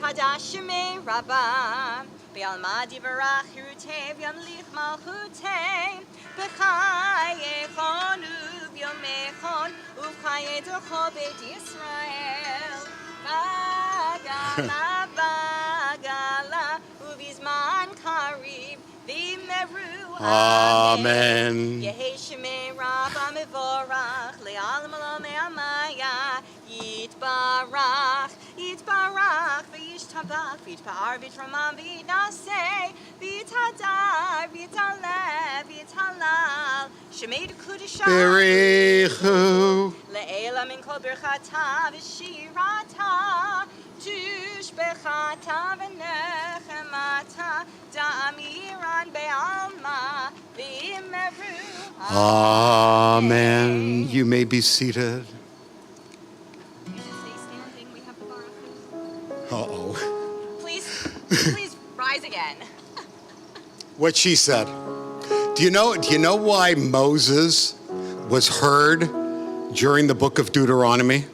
Chadash Shemei Rabbah, Be'alma Divarach Hirutei, V'yamlich Malchutei, B'chayechon U'v'yomechon, U'v'chaye Docho Beit Yisrael, Bagala, Bagala, U'v'izman Karib, V'meru Amen. Yehi Shemei Rabbah Mevorach, Le'al Malo Me'amaya, Yitbarach, Yitbarach, V'yishtabach, V'yitpa'ar, V'yitramam, V'yitnaseh, V'yitadar, V'yitalev, V'yitalal, Shemei D'Kudishah, Berichu. Le'ela min kol birchata v'shirata, Tushbechata v'nechemata, Da'amiran be'alma, V'imeru. Amen. You may be seated. You should stay standing. We have the baruch. Uh-oh. Please rise again. What she said. Do you know why Moses was heard during the book of Deuteronomy?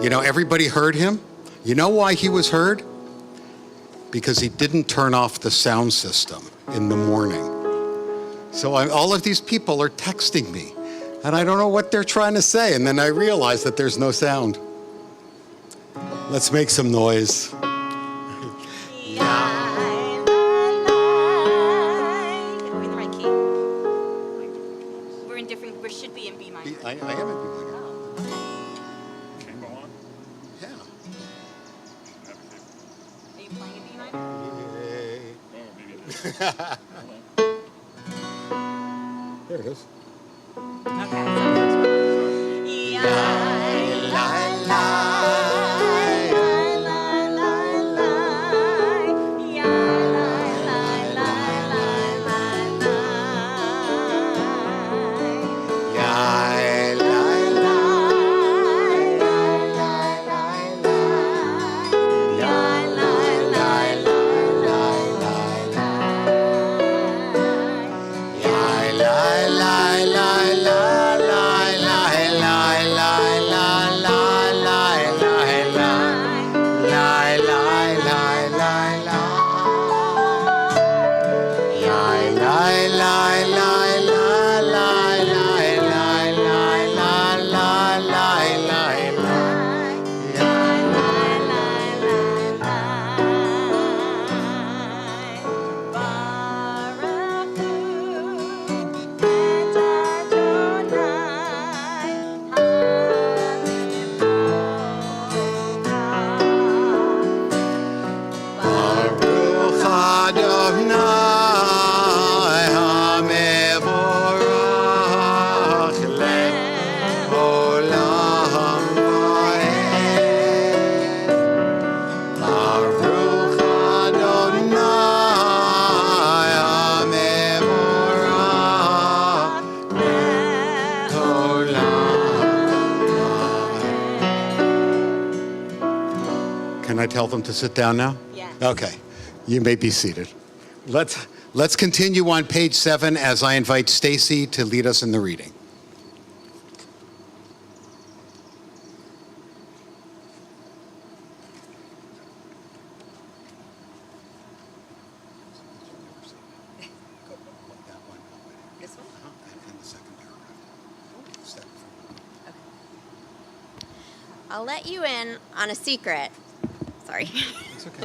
You know, everybody heard him. You know why he was heard? Because he didn't turn off the sound system in the morning. So all of these people are texting me, and I don't know what they're trying to say. And then I realize that there's no sound. Let's make some noise. We should be in B minor. I am in B minor. Chamber on? Yeah. Are you playing in B minor? Oh, maybe it is. There it is. Can I tell them to sit down now? Yeah. Okay. You may be seated. Let's continue on page 7 as I invite Stacy to lead us in the reading. This one? And the second paragraph. I'll let you in on a secret. Sorry. It's okay.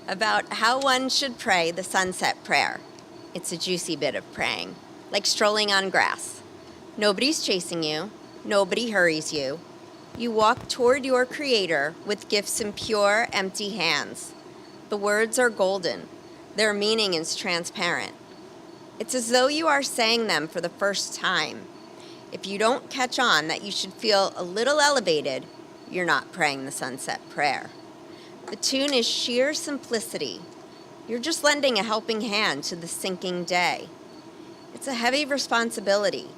About how one should pray the sunset prayer. It's a juicy bit of praying, like strolling on grass. Nobody's chasing you. Nobody hurries you. You walk toward your Creator with gifts in pure, empty hands. The words are golden. Their meaning is transparent. It's as though you are saying them for the first time. If you don't catch on that you should feel a little elevated, you're not praying the sunset prayer. The tune is sheer simplicity. You're just lending a helping hand to the sinking day. It's a heavy responsibility.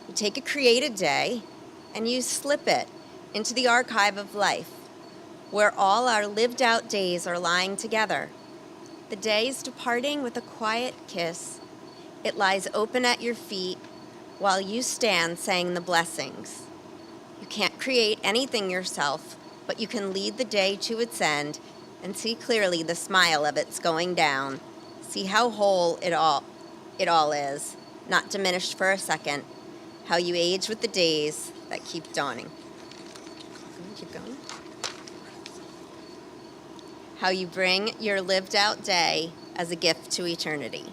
You take a created day and you slip it into the archive of life, where all our lived out days are lying together. The day is departing with a quiet kiss. It lies open at your feet while you stand saying the blessings. You can't create anything yourself, but you can lead the day to its end and see clearly the smile of its going down. See how whole it all is, not diminished for a second, how you age with the days that keep dawning. Keep going. How you bring your lived out day as a gift to eternity.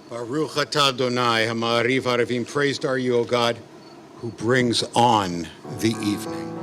Baruch atah Adonai ha'ma'ariv ha'arevim. Praised are you, O God, who brings on the evening.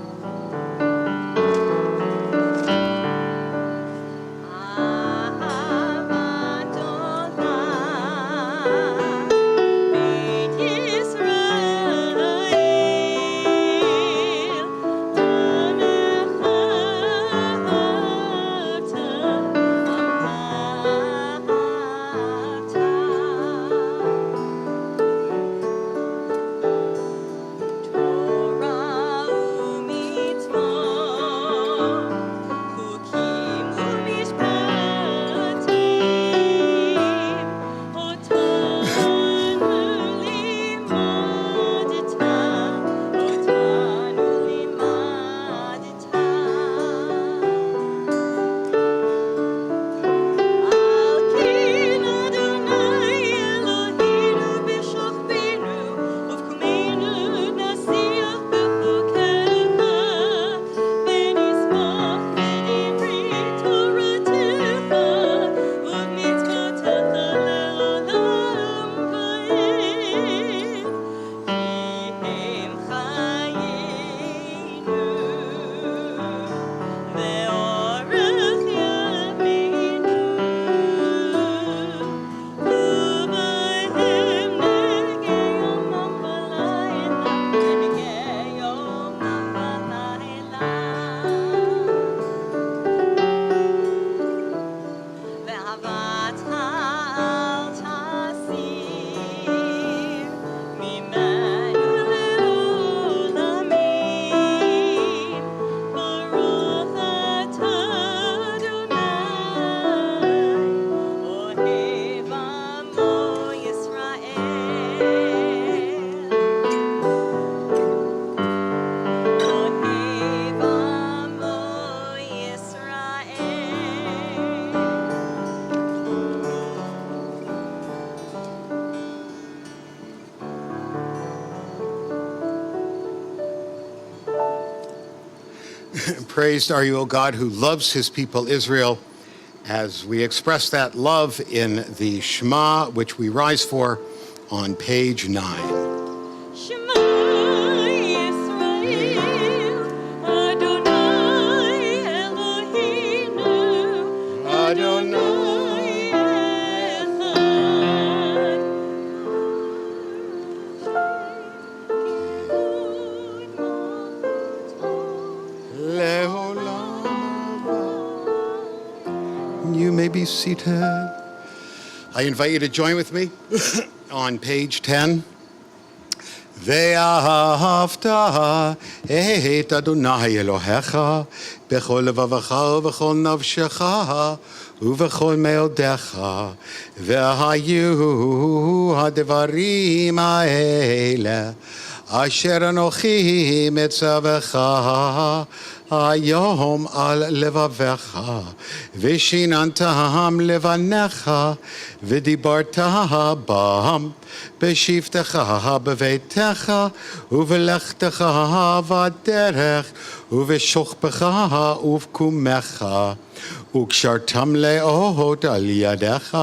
Praised are you, O God, who loves his people Israel, as we express that love in the Shema, which we rise for on page 9. Shema Yisrael, Adonai Eloheinu, Adonai Echad. You may be seated. I invite you to join with me on page 10. ואהבת את אדוני אלוהיך בכל לבבך ובכל נפשך ובכל מאודיך, והיו הדברים האלה אשר אנוכי מצווך היום על לבביך, ושיננתם לבניך, ודיברת בם בשבתך בביתך, ובלכתך בדרך, ובשוכבך ובקומך, וקשרתם לאות על ידיך,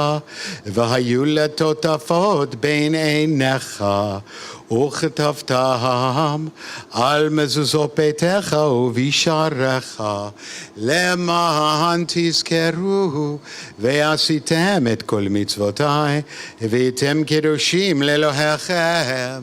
והיו לטוטפות בין עיניך, וכתבתם על מזוזות ביתך ובשעריך, למען תזכרו ועשיתם את כל מצוותי, והייתם קדושים לאלוהיכם.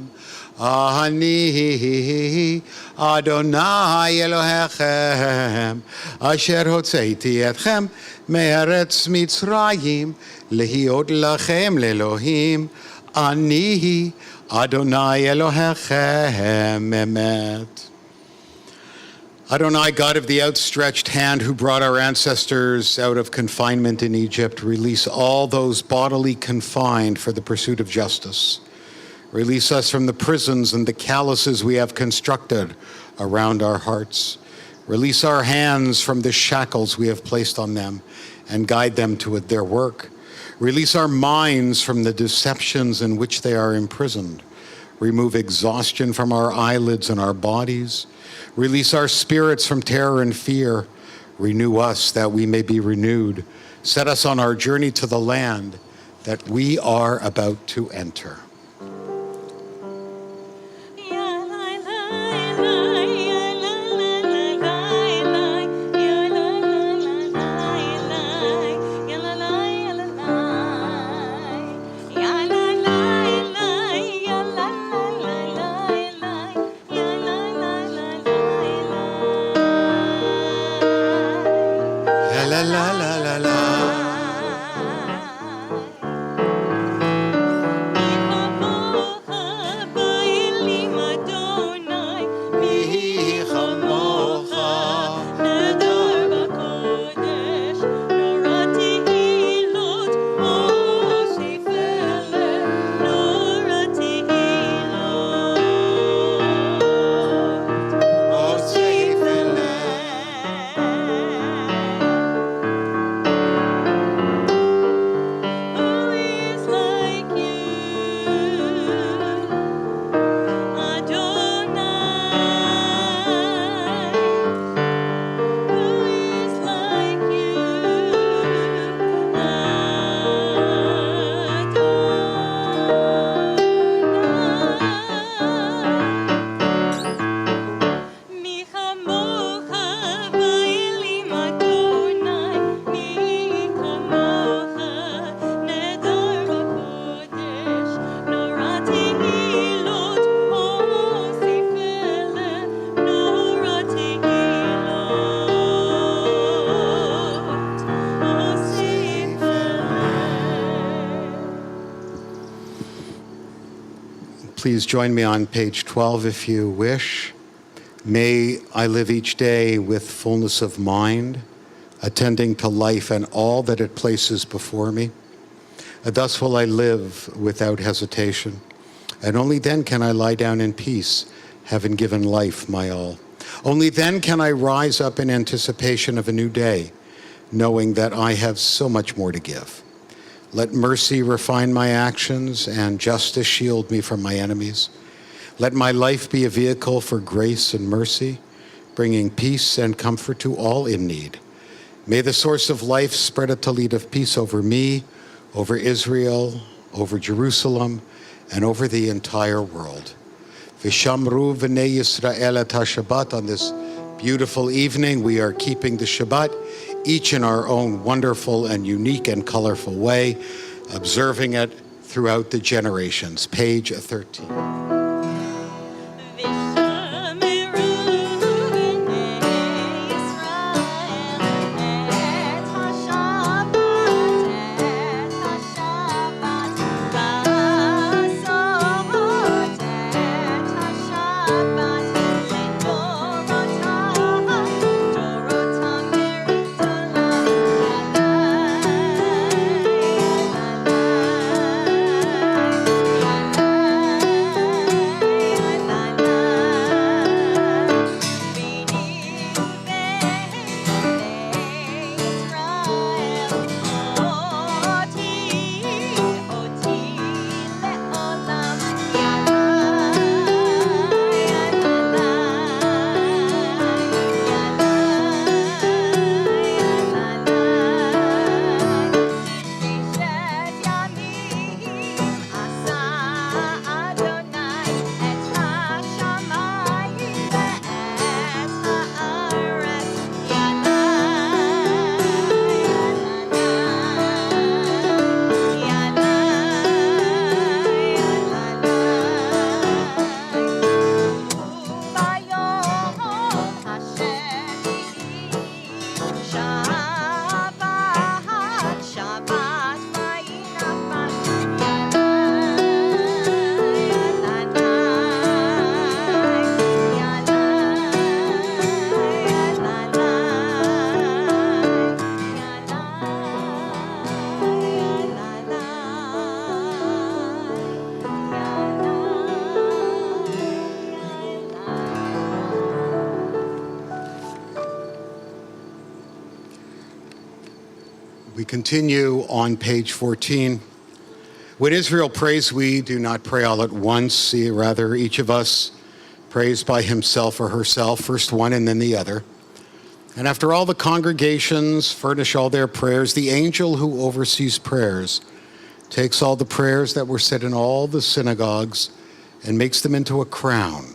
אני אדוני אלוהיכם, אשר הוצאתי אתכם מארץ מצרים, להיות לכם לאלוהים. אני Adonai Elohechem Emet. Adonai, God of the outstretched hand who brought our ancestors out of confinement in Egypt, release all those bodily confined for the pursuit of justice. Release us from the prisons and the calluses we have constructed around our hearts. Release our hands from the shackles we have placed on them and guide them to their work. Release our minds from the deceptions in which they are imprisoned. Remove exhaustion from our eyelids and our bodies. Release our spirits from terror and fear. Renew us that we may be renewed. Set us on our journey to the land that we are about to enter. La la la la la. Please join me on page 12 if you wish. May I live each day with fullness of mind, attending to life and all that it places before me. Thus will I live without hesitation, and only then can I lie down in peace, having given life my all. Only then can I rise up in anticipation of a new day, knowing that I have so much more to give. Let mercy refine my actions and justice shield me from my enemies. Let my life be a vehicle for grace and mercy, bringing peace and comfort to all in need. May the source of life spread a tallit of peace over me, over Israel, over Jerusalem, and over the entire world. Vishamru v'nei Yisrael et Shabbat. On this beautiful evening, we are keeping the Shabbat, each in our own wonderful and unique and colorful way, observing it throughout the generations. Page 13. We continue on page 14. When Israel prays, we do not pray all at once. See, rather, each of us prays by himself or herself, first one and then the other. And after all the congregations furnish all their prayers, the angel who oversees prayers takes all the prayers that were said in all the synagogues and makes them into a crown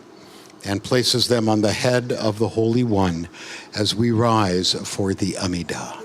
and places them on the head of the Holy One as we rise for the Amidah.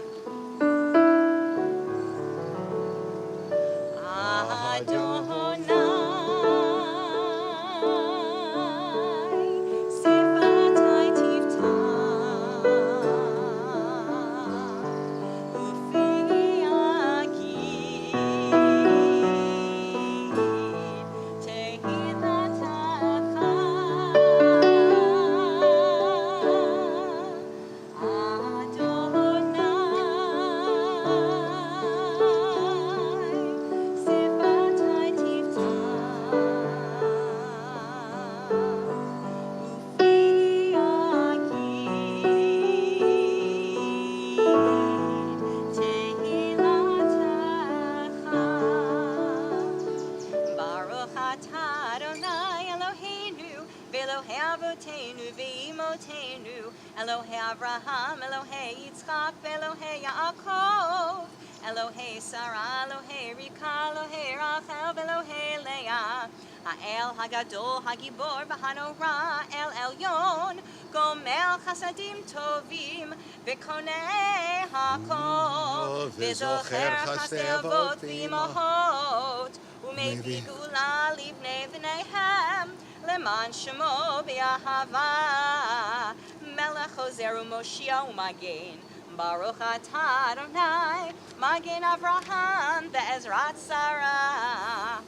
Elohei Avraham, Elohei Yitzchak, Elohei Yaakov, Elohei Sarah, Elohei Rivka, Elohei Rachel, Elohei Leah, Ha'el Hagadol, Hagibor, V'Hanora, El Elyon, Gomel Chasadim Tovim, V'Konei HaKol, V'Zocher Chasdei Avot V'Imahot, U'Mei Gula Livnei V'Neihem, Leman Shemo B'Ahava, Melech Hozer U'Moshiach U'Magen, Baruch Atah Adonai, Magen Avraham Be'ezrat Sarah.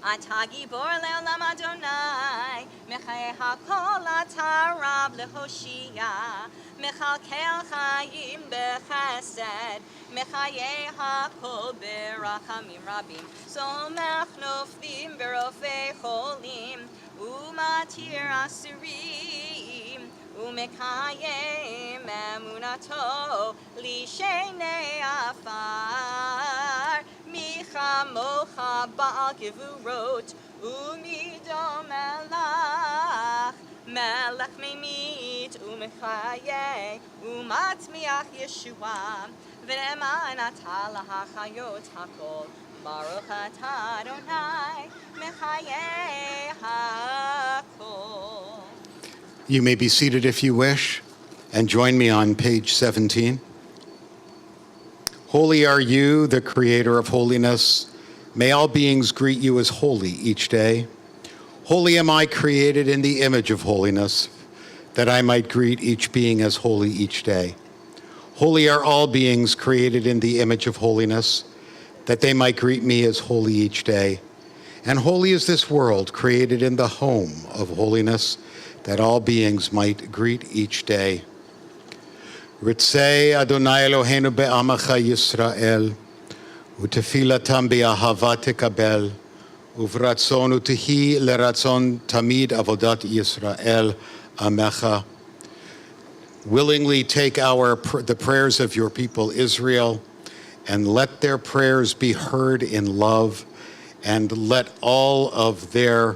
Atah Gibor Le'olam Adonai, Mechayei HaKol Atah Rav Lehoshia, Mechalkel Chayim B'Chesed, Mechayei HaKol B'Rachamim Rabim, Somech Noflim B'Rofei Cholim, U'Matir Asurim, U'Mekayem Emunato, Lishenei Afar, Micha Mocha Ba'al Gevurot, U'Midom Melach, Melech Memit, U'Mechayeh, U'Matzmiach Yeshua, V'Ne'eman Atah L'Hachayot HaKol, Baruch Atah Adonai, Mechayeh HaKol. You may be seated if you wish, and join me on page 17. Holy are you, the creator of holiness. May all beings greet you as holy each day. Holy am I, created in the image of holiness, that I might greet each being as holy each day. Holy are all beings created in the image of holiness, that they might greet me as holy each day. And holy is this world, created in the home of holiness, that all beings might greet each day. Ritzei Adonai Eloheinu be'amacha Yisrael, utefilatam be'ahava tekabel, uvratzon utehi leratzon tamid avodat Yisrael amecha. Willingly take the prayers of your people Israel, and let their prayers be heard in love, and let all of their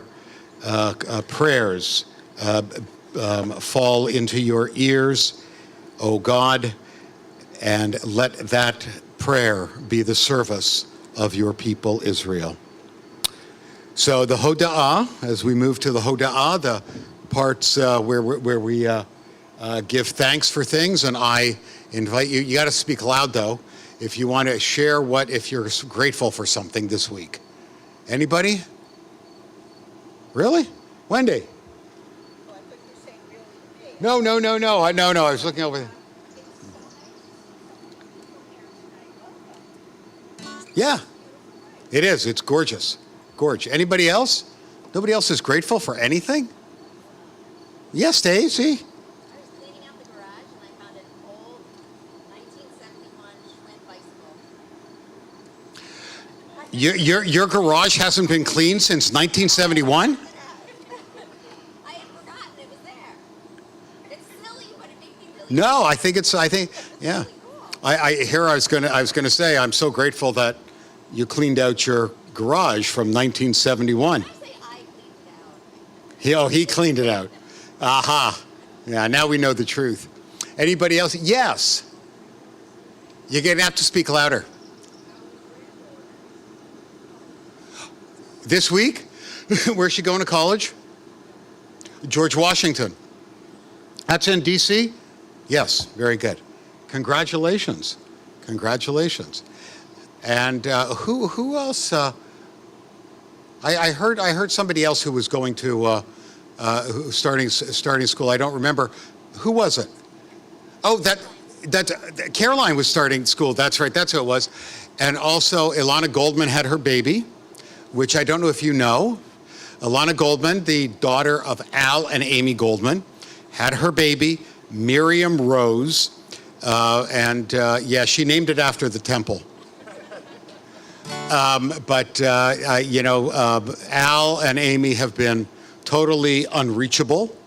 prayers fall into your ears, O God, and let that prayer be the service of your people Israel. So the Hoda'ah, as we move to the Hoda'ah, the parts where we give thanks for things, and I invite you, you got to speak loud though, if you want to share if you're grateful for something this week. Anybody? Really? Wendy? No. I was looking over there. Yeah, it is. It's gorgeous. Gorge. Anybody else? Nobody else is grateful for anything? Yes, Stacy. I was cleaning out the garage and I found an old 1971 Schwinn bicycle. Your garage hasn't been cleaned since 1971? I had forgotten it was there. It's silly, but it made me really No, I think, yeah. I was gonna say, I'm so grateful that you cleaned out your garage from 1971. He cleaned it out. Aha. Yeah, now we know the truth. Anybody else? Yes. You're going to have to speak louder. This week? Where's she going to college? George Washington. That's in D.C.? Yes, very good. Congratulations. Congratulations. And who else? I heard somebody else who was going to starting school. I don't remember. Who was it? Oh, that Caroline was starting school. That's right. That's who it was. And also, Ilana Goldman had her baby, which I don't know if you know. Ilana Goldman, the daughter of Al and Amy Goldman, had her baby, Miriam Rose, and she named it after the temple. But Al and Amy have been totally unreachable,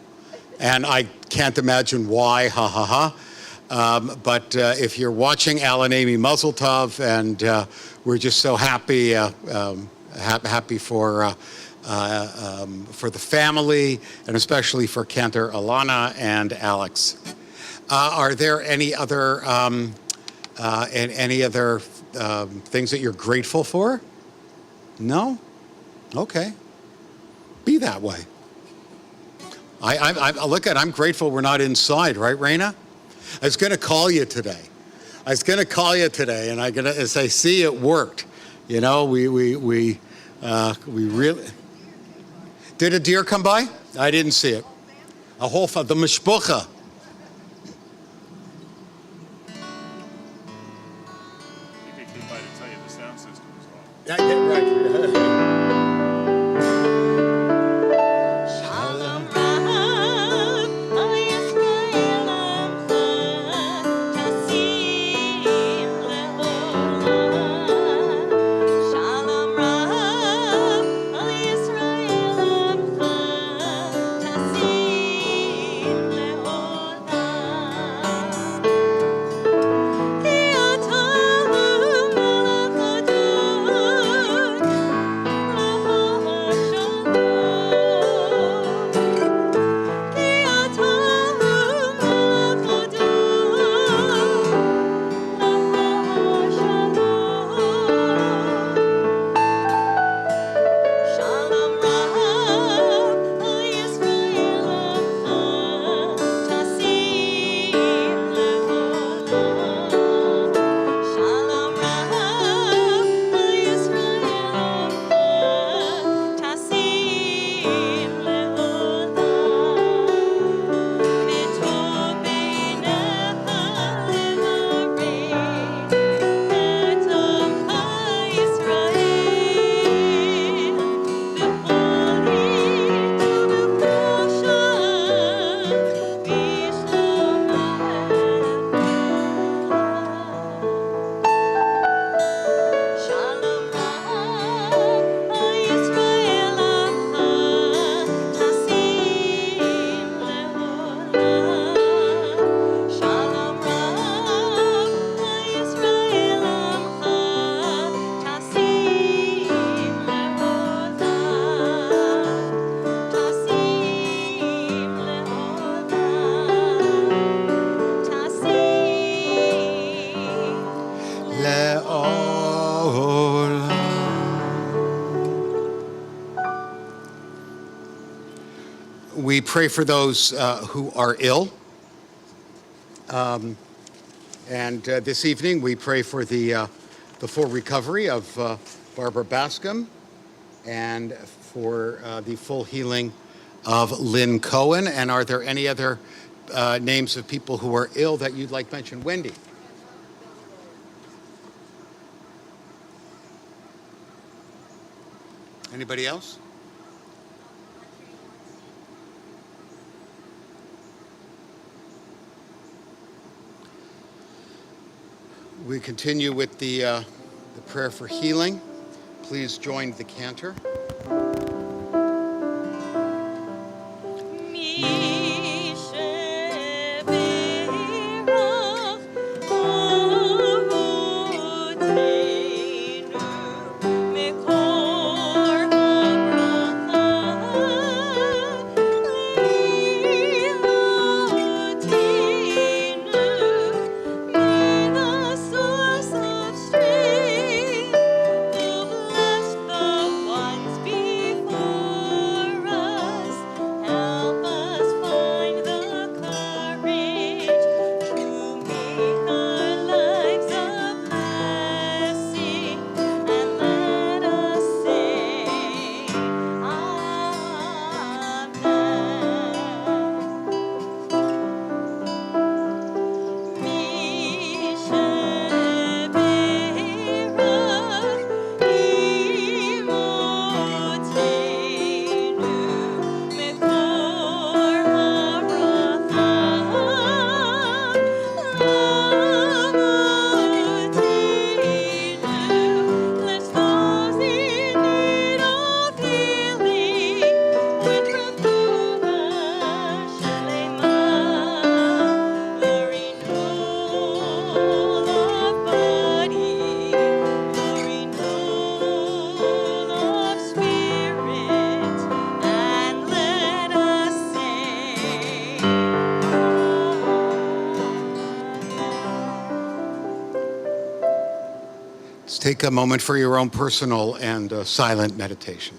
and I can't imagine why, ha ha ha. But if you're watching Al and Amy, Mazel Tov, and we're just so happy, happy for the family, and especially for Cantor, Alana, and Alex. Are there any other things that you're grateful for? No? Okay. Be that way. I'm grateful we're not inside, right, Raina? I was going to call you today. And as I see, it worked. You know, we really. Did a deer come by? I didn't see it. The mishpucha. He came by to tell you the sound system was off. Yeah, right. Shalom Rav, Yisrael Tasim Le'olam. Shalom Rav, Yisrael Tasim Le'olam. Ki atam Shalom Rav, Yisrael Tasim Le'olam. Shalom Rav, Yisrael Tasim Le'olam. V'tov beinecha le'marei et amcha Yisrael. B'chol rit u'b'chol shalom Shalom Rav, Yisrael Tasim Le'olam. Shalom Rav, Yisrael Tasim Le'olam. Tasim Le'olam. Tasim Le'olam. We pray for those who are ill. And this evening, we pray for the full recovery of Barbara Bascom and for the full healing of Lynn Cohen. And are there any other names of people who are ill that you'd like mentioned? Wendy? Anybody else? We continue with the prayer for healing. Please join the cantor. Mi sheberach take a moment for your own personal and silent meditation.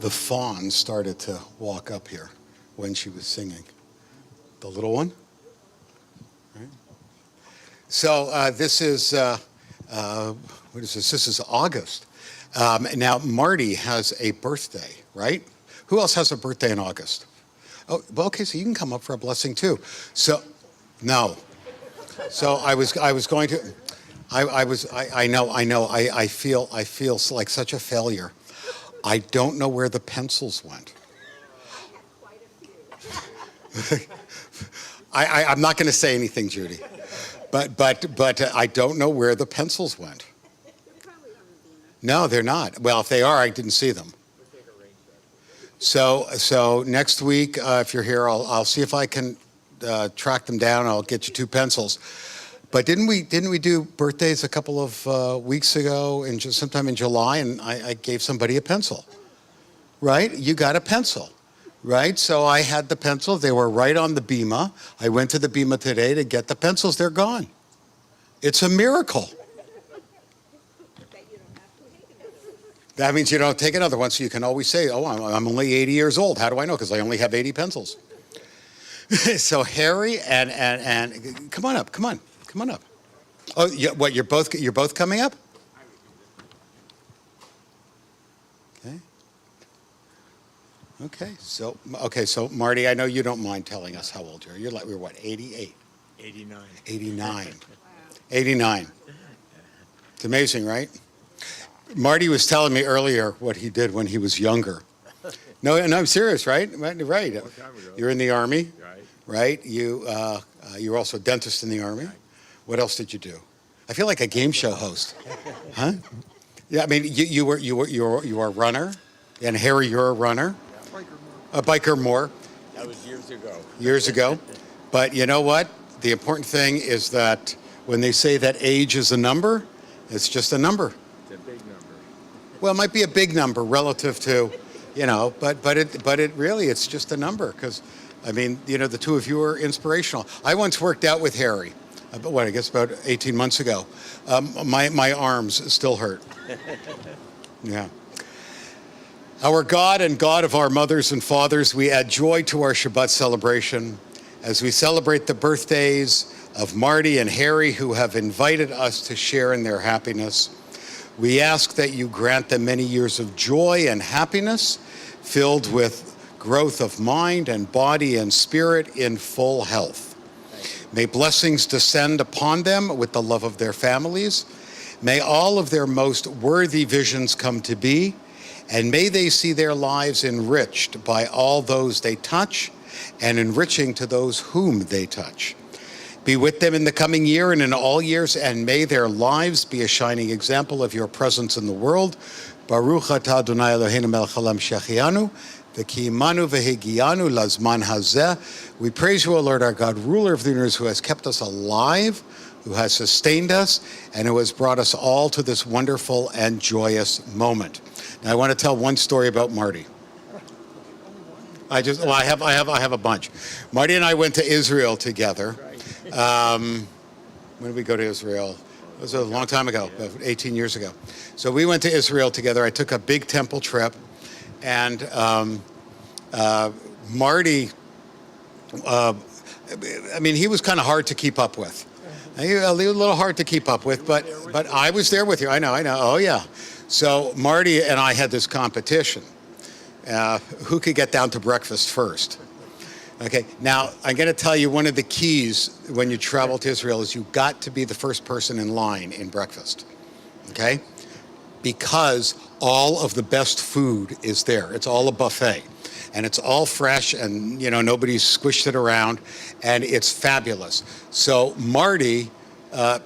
The fawn started to walk up here when she was singing. The little one. Right? So this is, what is this? This is August. Now, Marty has a birthday, right? Who else has a birthday in August? Oh, well, okay, so you can come up for a blessing too. So, no. So I was going to, I feel like such a failure. I don't know where the pencils went. I'm not going to say anything, Judy, but I don't know where the pencils went. No, they're not. Well, if they are, I didn't see them. So next week, if you're here, I'll see if I can track them down. I'll get you 2 pencils. But didn't we do birthdays a couple of weeks ago, sometime in July, and I gave somebody a pencil, right? You got a pencil, right? So I had the pencil. They were right on the bima. I went to the bima today to get the pencils. They're gone. It's a miracle. That means you don't take another one, so you can always say, oh, I'm only 80 years old. How do I know? Because I only have 80 pencils. So Harry and come on up. Come on up. Oh, what? You're both coming up? Okay. So Marty, I know you don't mind telling us how old you are. You're what? 88. 89. 89. 89. It's amazing, right? Marty was telling me earlier what he did when he was younger. No, I'm serious, right? Right. You're in the Army, right? You were also a dentist in the Army. Right. What else did you do? I feel like a game show host, huh? Yeah, I mean, you were a runner, and Harry, you're a runner, a biker more. That was years ago. Years ago, but you know what? The important thing is that when they say that age is a number, it's just a number. It's a big number. Well, it might be a big number relative to, but it really, it's just a number because, I mean, the two of you are inspirational. I once worked out with Harry, I guess about 18 months ago. My arms still hurt. Yeah. Our God and God of our mothers and fathers, we add joy to our Shabbat celebration as we celebrate the birthdays of Marty and Harry, who have invited us to share in their happiness. We ask that you grant them many years of joy and happiness, filled with growth of mind and body and spirit in full health. May blessings descend upon them with the love of their families. May all of their most worthy visions come to be, and may they see their lives enriched by all those they touch and enriching to those whom they touch. Be with them in the coming year and in all years, and may their lives be a shining example of your presence in the world. Baruch atah Adonai Eloheinu melech haolam shechianu, v'kiyimanu v'higianu lazman hazeh. We praise you, O Lord our God, ruler of the universe, who has kept us alive, who has sustained us, and who has brought us all to this wonderful and joyous moment. Now, I want to tell one story about Marty. I have a bunch. Marty and I went to Israel together. When did we go to Israel? It was a long time ago, 18 years ago. So we went to Israel together. I took a big temple trip, and Marty, he was kind of hard to keep up with. A little hard to keep up with, but I was there with you. I know. Oh, yeah. So Marty and I had this competition. Who could get down to breakfast first? Okay, now I'm going to tell you one of the keys when you travel to Israel is you've got to be the first person in line in breakfast, okay? Because all of the best food is there. It's all a buffet, and it's all fresh, and nobody's squished it around, and it's fabulous. So Marty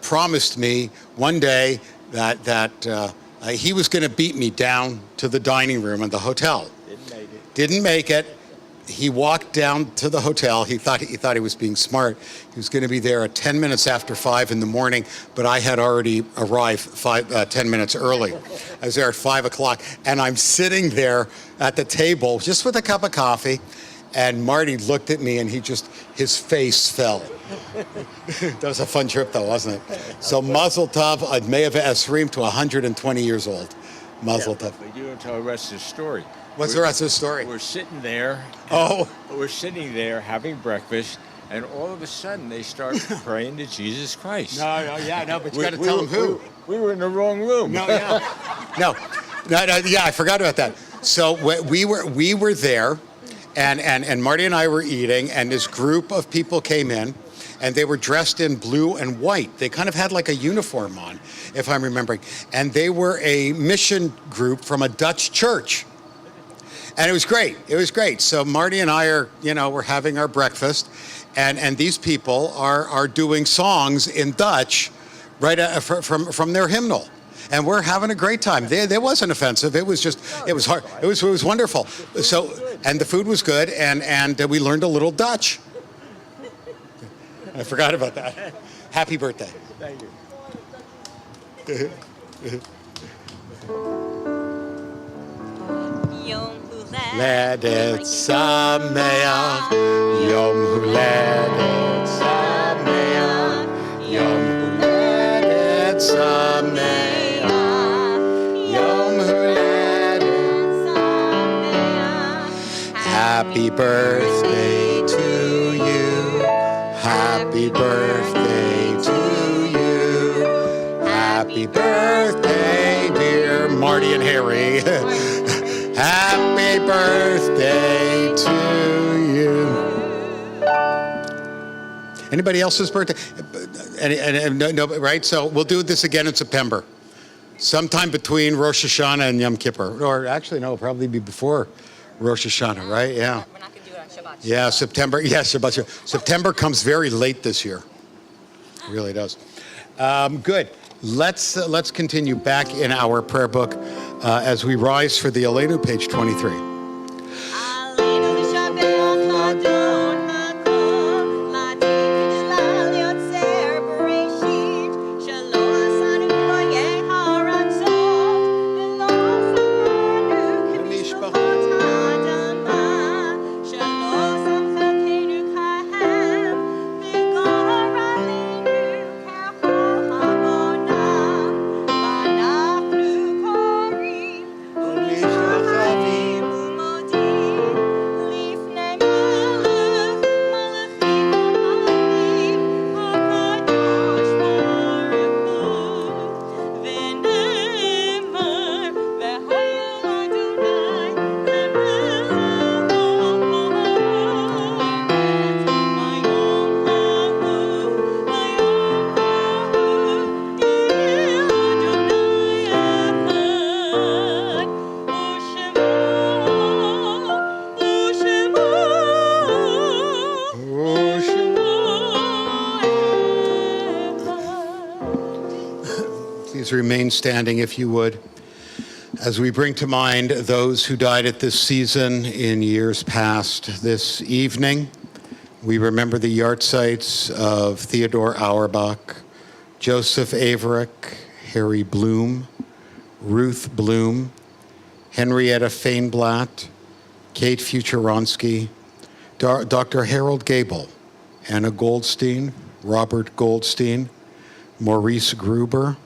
promised me one day that he was going to beat me down to the dining room in the hotel. Didn't make it. He walked down to the hotel. He thought he was being smart. He was going to be there at 10 minutes after 5 in the morning, but I had already arrived 10 minutes early. I was there at 5 o'clock, and I'm sitting there at the table just with a cup of coffee, and Marty looked at me, and his face fell. That was a fun trip, though, wasn't it? So Mazel Tov, Ad Me'ah Esrim to 120 years old. Mazel Tov. But you don't tell the rest of the story. What's the rest of the story? We're sitting there. We're sitting there having breakfast, and all of a sudden they start praying to Jesus Christ. No, but you got to tell them who. We were in the wrong room. No, I forgot about that. So we were there, and Marty and I were eating, and this group of people came in, and they were dressed in blue and white. They kind of had like a uniform on, if I'm remembering. And they were a mission group from a Dutch church. And it was great. So Marty and I are, we're having our breakfast, and these people are doing songs in Dutch, right from their hymnal, and we're having a great time. It wasn't offensive. It was hard. It was wonderful. So, and the food was good, and we learned a little Dutch. I forgot about that. Happy birthday. Thank you. Huladet Sameach, Yom Huladet Sameach, Yom Huladet Sameach, Yom Huladet Sameach. Happy birthday to you, happy birthday to you, happy birthday, dear Marty and Harry. Happy birthday to you. Anybody else's birthday? No, right? So we'll do this again in September. Sometime between Rosh Hashanah and Yom Kippur. Or actually, no, probably be before Rosh Hashanah, right? Yeah. We're not going to do it on Shabbat. Yeah, September. Yes, Shabbat. September comes very late this year. It really does. Good. Let's continue back in our prayer book as we rise for the Aleinu, page 23. Please remain standing if you would. As we bring to mind those who died at this season in years past, this evening, we remember the yahrzeits of Theodore Auerbach, Joseph Averick, Harry Bloom, Ruth Bloom, Henrietta Feinblatt, Kate Futuronsky, Dr. Harold Gable, Anna Goldstein, Robert Goldstein, Maurice Gruber,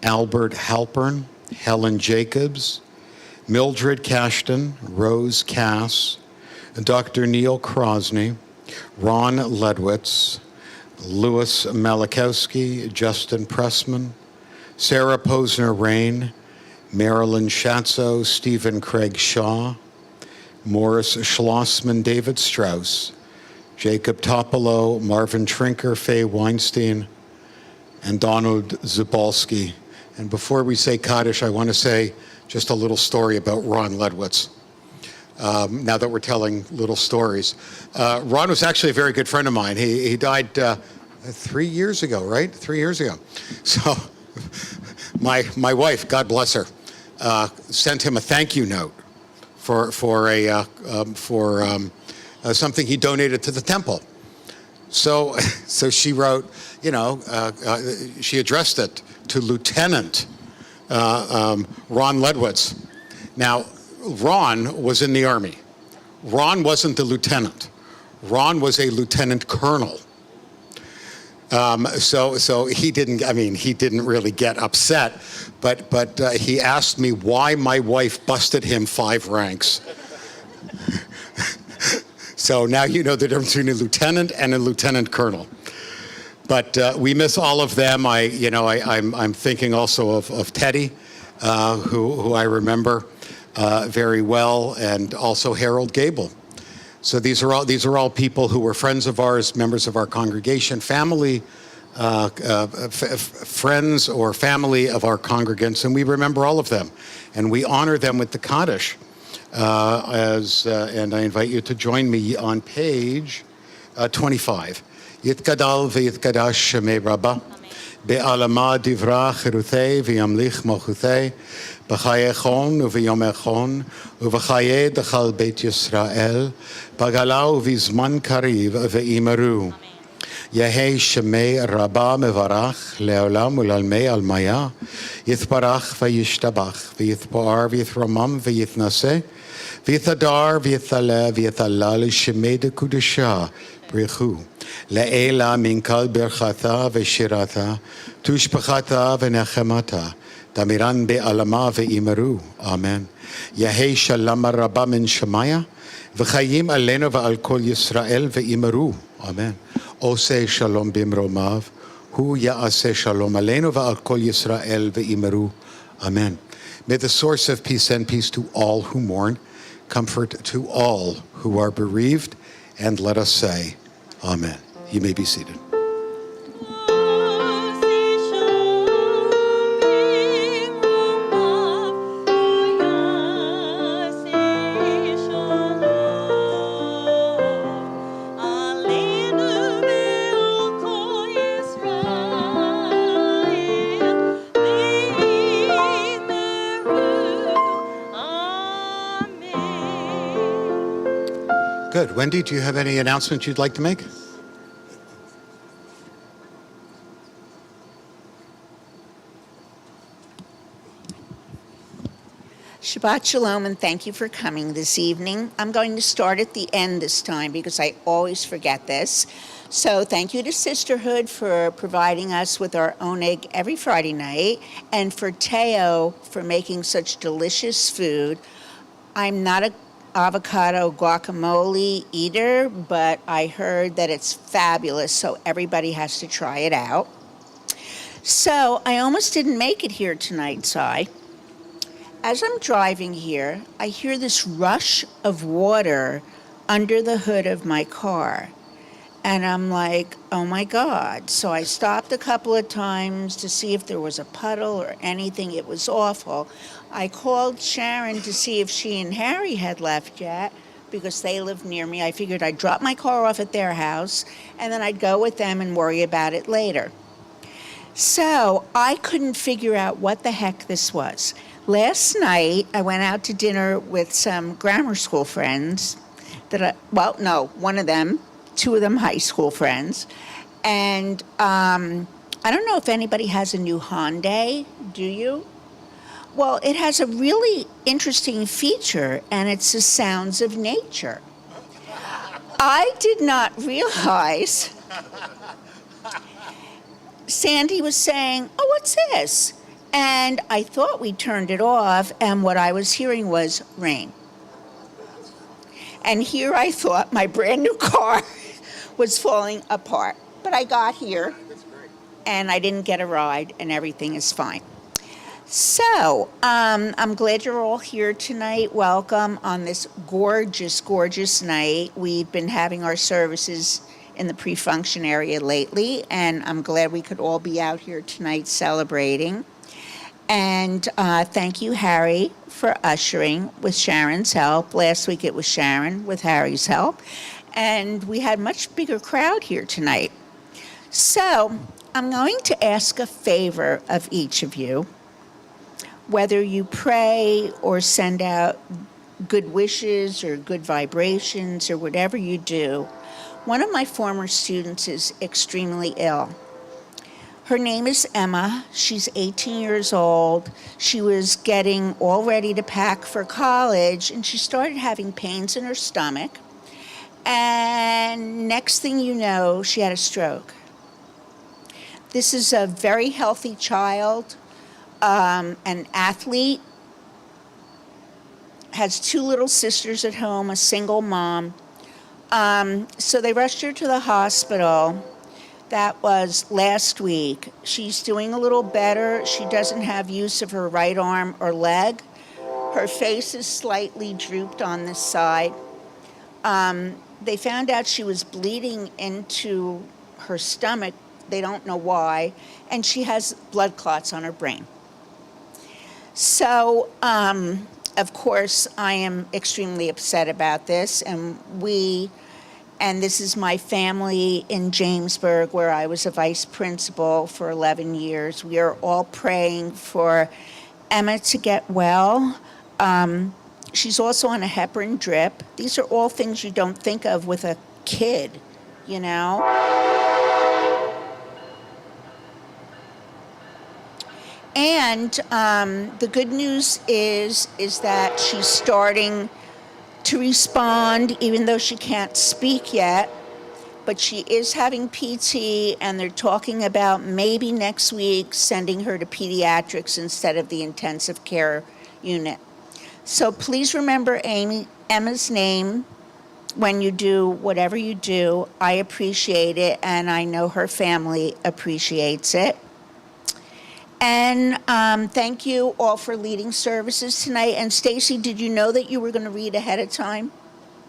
Albert Halpern, Helen Jacobs, Mildred Cashton, Rose Cass, Dr. Neil Crosney, Ron Ledwitz, Louis Malachowski, Justin Pressman, Sarah Posner-Rain, Marilyn Schatzo, Stephen Craig Shaw, Morris Schlossman, David Strauss, Jacob Topolo, Marvin Trinker, Faye Weinstein, and Donald Zabalski. And before we say Kaddish, I want to say just a little story about Ron Ledwitz. Now that we're telling little stories. Ron was actually a very good friend of mine. He died 3 years ago, right? 3 years ago. So my wife, God bless her, sent him a thank you note for something he donated to the temple. So she wrote, she addressed it to Lieutenant Ron Ledwitz. Now, Ron was in the Army. Ron wasn't the lieutenant. Ron was a lieutenant colonel. So he didn't really get upset, but he asked me why my wife busted him 5 ranks. So now you know the difference between a lieutenant and a lieutenant colonel. But we miss all of them. I'm thinking also of Teddy, who I remember very well, and also Harold Gable. So these are all people who were friends of ours, members of our congregation, family, friends or family of our congregants, and we remember all of them, and we honor them with the Kaddish. And I invite you to join me on page 25. Yitkadal v'yitkadash shemei Rabbah, be'alama divra cherutei v'yamlich malchutei, b'chaye chon u'v'yom echon, u'v'chaye dechal Beit Yisrael, b'gala u'v'zman kariv v'imaru. Yehei shemei Rabbah mevarach le'olam u'lalmei almaya, yitbarach v'yishtabach, v'yitpa'ar v'yitramam v'yitnaseh, v'yithadar v'yithaleh v'yithalal shemei de kudusha, brichu. Le'ela minkal berchata v'shirata, tushpachata v'nechemata, damiran be'alama v'imaru. Amen. Yehei shalom rabba min shemaya, v'chayim alenu v'al kol Yisrael v'imaru. Amen. Oseh shalom bimromav, hu ya'aseh shalom alenu v'al kol Yisrael v'imaru. Amen. May the source of peace send peace to all who mourn, comfort to all who are bereaved, and let us say, Amen. You may be seated. Good. Wendy, do you have any announcements you'd like to make? Shabbat Shalom, and thank you for coming this evening. I'm going to start at the end this time because I always forget this. So thank you to Sisterhood for providing us with our oneg every Friday night, and for Teo for making such delicious food. I'm not a avocado guacamole eater, but I heard that it's fabulous, so everybody has to try it out. So I almost didn't make it here tonight, Sai. As I'm driving here, I hear this rush of water under the hood of my car. And I'm like, oh my God. So I stopped a couple of times to see if there was a puddle or anything. It was awful. I called Sharon to see if she and Harry had left yet, because they live near me. I figured I'd drop my car off at their house, and then I'd go with them and worry about it later. So I couldn't figure out what the heck this was. Last night, I went out to dinner with some grammar school friends one of them, two of them high school friends. And I don't know if anybody has a new Hyundai, do you? Well, it has a really interesting feature, and it's the sounds of nature. I did not realize. Sandy was saying, "Oh, what's this?" And I thought we turned it off, and what I was hearing was rain. And here I thought my brand new car was falling apart. But I got here, and I didn't get a ride, and everything is fine. So, I'm glad you're all here tonight. Welcome on this gorgeous, gorgeous night. We've been having our services in the pre-function area lately, and I'm glad we could all be out here tonight celebrating. And thank you, Harry, for ushering with Sharon's help. Last week it was Sharon with Harry's help. And we had a much bigger crowd here tonight. So, I'm going to ask a favor of each of you. Whether you pray or send out good wishes or good vibrations or whatever you do, one of my former students is extremely ill. Her name is Emma. She's 18 years old. She was getting all ready to pack for college, and she started having pains in her stomach. And next thing you know, she had a stroke. This is a very healthy child. An athlete, has two little sisters at home, a single mom. So they rushed her to the hospital. That was last week. She's doing a little better. She doesn't have use of her right arm or leg. Her face is slightly drooped on this side. They found out she was bleeding into her stomach. They don't know why. And she has blood clots on her brain. So, of course, I am extremely upset about this, and this is my family in Jamesburg, where I was a vice principal for 11 years. We are all praying for Emma to get well. She's also on a heparin drip. These are all things you don't think of with a kid, you know? And the good news is that she's starting to respond, even though she can't speak yet. But she is having PT, and they're talking about maybe next week sending her to pediatrics instead of the intensive care unit. So please remember Emma's name when you do whatever you do. I appreciate it, and I know her family appreciates it. And thank you all for leading services tonight. And Stacy, did you know that you were going to read ahead of time?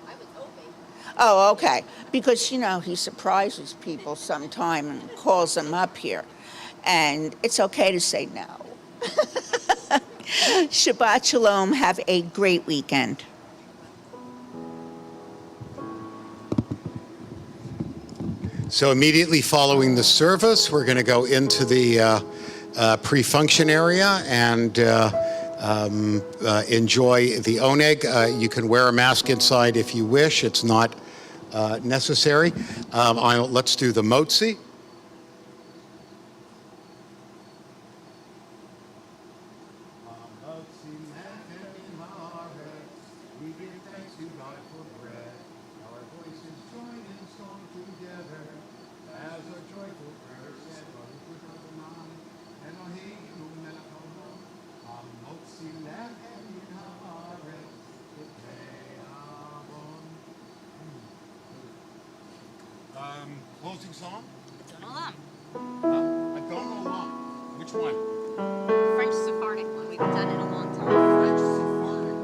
I was hoping. Oh, okay. Because, you know, he surprises people sometime and calls them up here. And it's okay to say no. Shabbat Shalom. Have a great weekend. So immediately following the service, we're going to go into the pre-function area and enjoy the oneg. You can wear a mask inside if you wish. It's not necessary. Let's do the motzi. Closing song? Don't I don't know along. Which one? French Sephardic one. We've done it a long time. French Sephardic.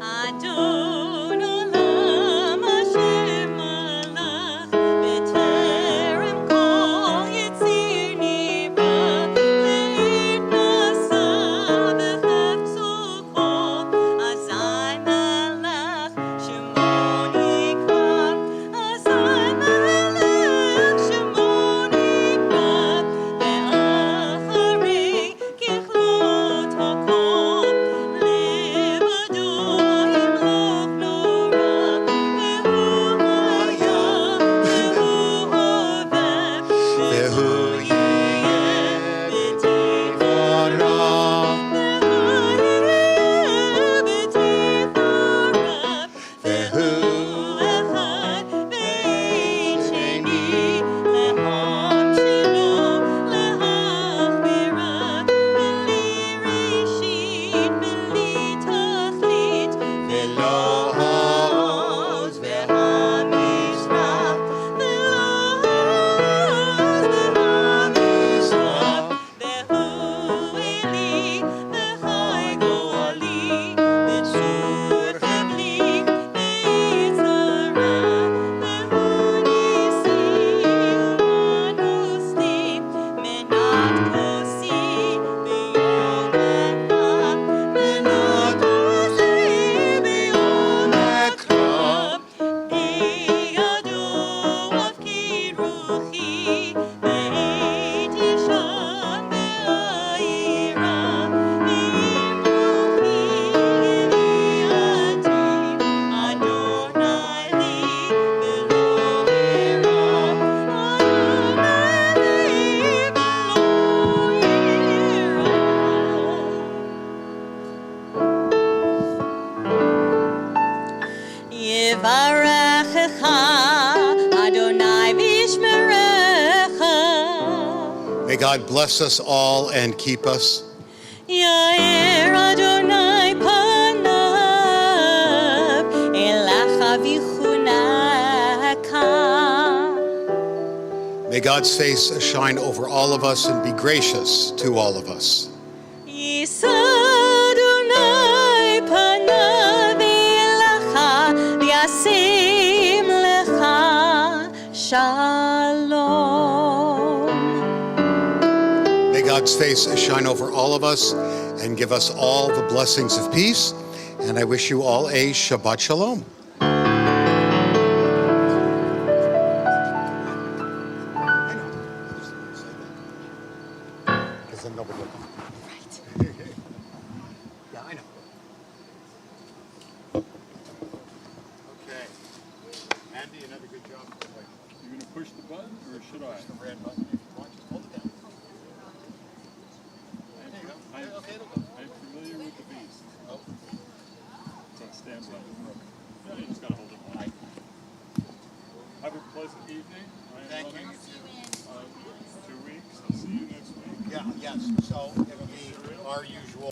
Adon olam Hashem malach b'terem kol yitzir nivra le'it nasa b'chefzo kol azai malach shemo nikra azai malach shemo nikra May God bless us all and keep us. יאר אדוני פניו אליך ויחונקה. May God's face shine over all of us and be gracious to all of us. יישא אדוני פניו אליך וישים לך שלום. May God's face shine over all of us and give us all the blessings of peace. And I wish you all a Shabbat Shalom. Because then nobody will come. Right. Yeah, I know. Okay. Andy, another good job. You gonna push the button or should I? Push the red button. If you want, just hold it down. There you go. I'm familiar with the beast. Oh. So it stands up. Yeah, you just gotta hold it wide. Have a pleasant evening. Thank you. 2 weeks. I'll see you next week. Yeah, yes. So it'll be our usual.